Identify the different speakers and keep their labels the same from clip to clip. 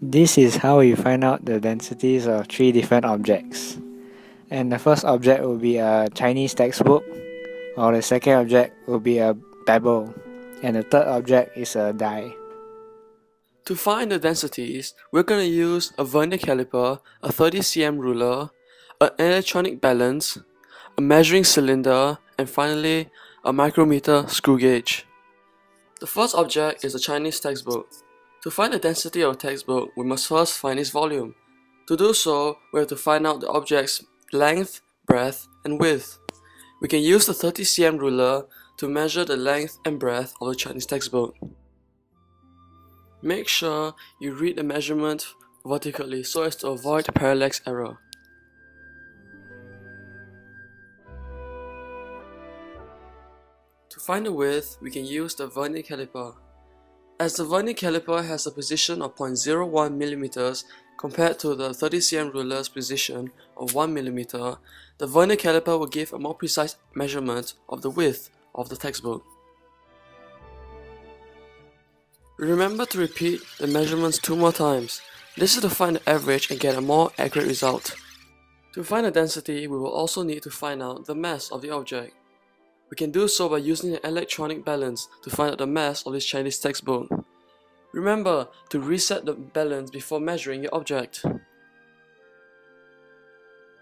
Speaker 1: This is how we find out the densities of three different objects. And the first object will be a Chinese textbook, while the second object will be a pebble, and the third object is a die.
Speaker 2: To find the densities, we're going to use a vernier caliper, a 30 cm ruler, an electronic balance, a measuring cylinder, and finally, a micrometer screw gauge. The first object is a Chinese textbook. To find the density of a textbook, we must first find its volume. To do so, we have to find out the object's length, breadth, and width. We can use the 30 cm ruler to measure the length and breadth of the Chinese textbook. Make sure you read the measurement vertically so as to avoid parallax error. To find the width, we can use the vernier caliper. As the vernier caliper has a position of 0.01 mm compared to the 30 cm ruler's position of 1 mm, the vernier caliper will give a more precise measurement of the width of the textbook. Remember to repeat the measurements 2 more times. This is to find the average and get a more accurate result. To find the density, we will also need to find out the mass of the object. We can do so by using an electronic balance to find out the mass of this Chinese textbook. Remember to reset the balance before measuring your object.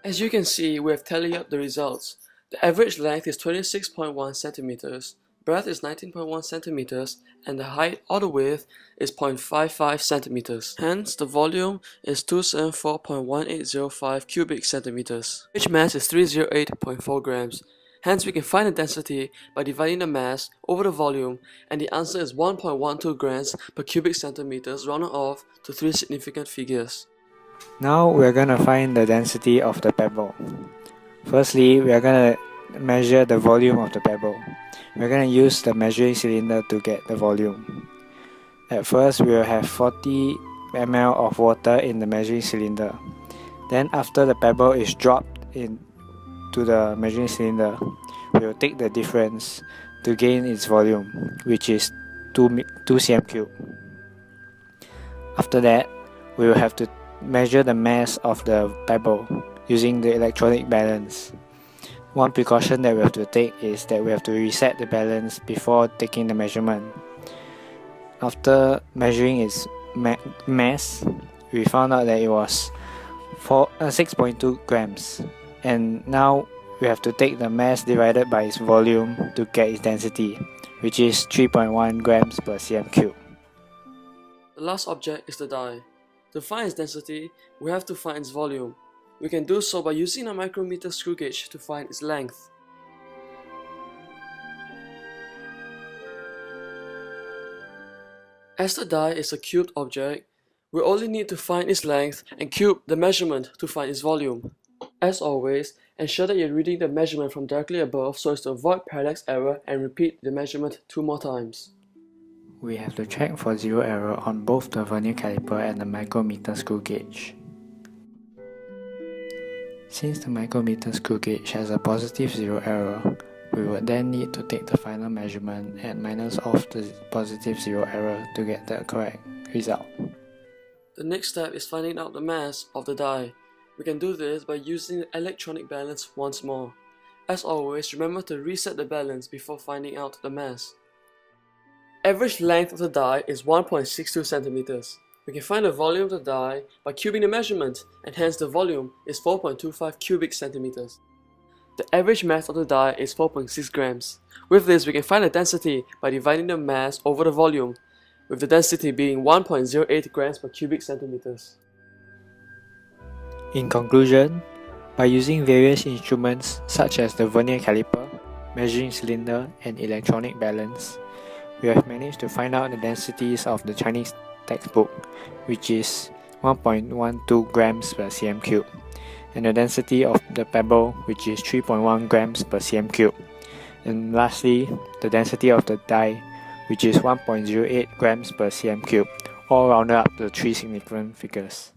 Speaker 2: As you can see, we have tallied up the results. The average length is 26.1 cm, breadth is 19.1 cm, and the height or the width is 0.55 cm. Hence, the volume is 274.1805 cubic centimeters. Each mass is 308.4 grams. Hence, we can find the density by dividing the mass over the volume, and the answer is 1.12 grams per cubic centimeters, rounded off to 3 significant figures.
Speaker 1: Now we're gonna find the density of the pebble. Firstly, we are gonna measure the volume of the pebble. We're gonna use the measuring cylinder to get the volume. At first, we will have 40 ml of water in the measuring cylinder. Then after the pebble is dropped into the measuring cylinder, we will take the difference to gain its volume, which is 2 cm cubed. After that, we will have to measure the mass of the pebble using the electronic balance. One precaution that we have to take is that we have to reset the balance before taking the measurement. After measuring its mass, we found out that it was 6.2 grams, and now we have to take the mass divided by its volume to get its density, which is 3.1 grams per cm cubed.
Speaker 2: The last object is the die. To find its density, we have to find its volume. We can do so by using a micrometer screw gauge to find its length. As the die is a cubed object, we only need to find its length and cube the measurement to find its volume. As always, ensure that you're reading the measurement from directly above so as to avoid parallax error, and repeat the measurement 2 more times.
Speaker 1: We have to check for zero error on both the vernier caliper and the micrometer screw gauge. Since the micrometer screw gauge has a positive zero error, we would then need to take the final measurement and minus off the positive zero error to get the correct result.
Speaker 2: The next step is finding out the mass of the die. We can do this by using the electronic balance once more. As always, remember to reset the balance before finding out the mass. Average length of the die is 1.62 centimeters. We can find the volume of the die by cubing the measurement, and hence the volume is 4.25 cubic centimeters. The average mass of the die is 4.6 grams. With this, we can find the density by dividing the mass over the volume, with the density being 1.08 grams per cubic centimeters.
Speaker 1: In conclusion, by using various instruments such as the vernier caliper, measuring cylinder, and electronic balance, we have managed to find out the densities of the Chinese textbook, which is 1.12 grams per cm cubed, and the density of the pebble, which is 3.1 grams per cm cubed, and lastly, the density of the die, which is 1.08 grams per cm cubed, all rounded up to 3 significant figures.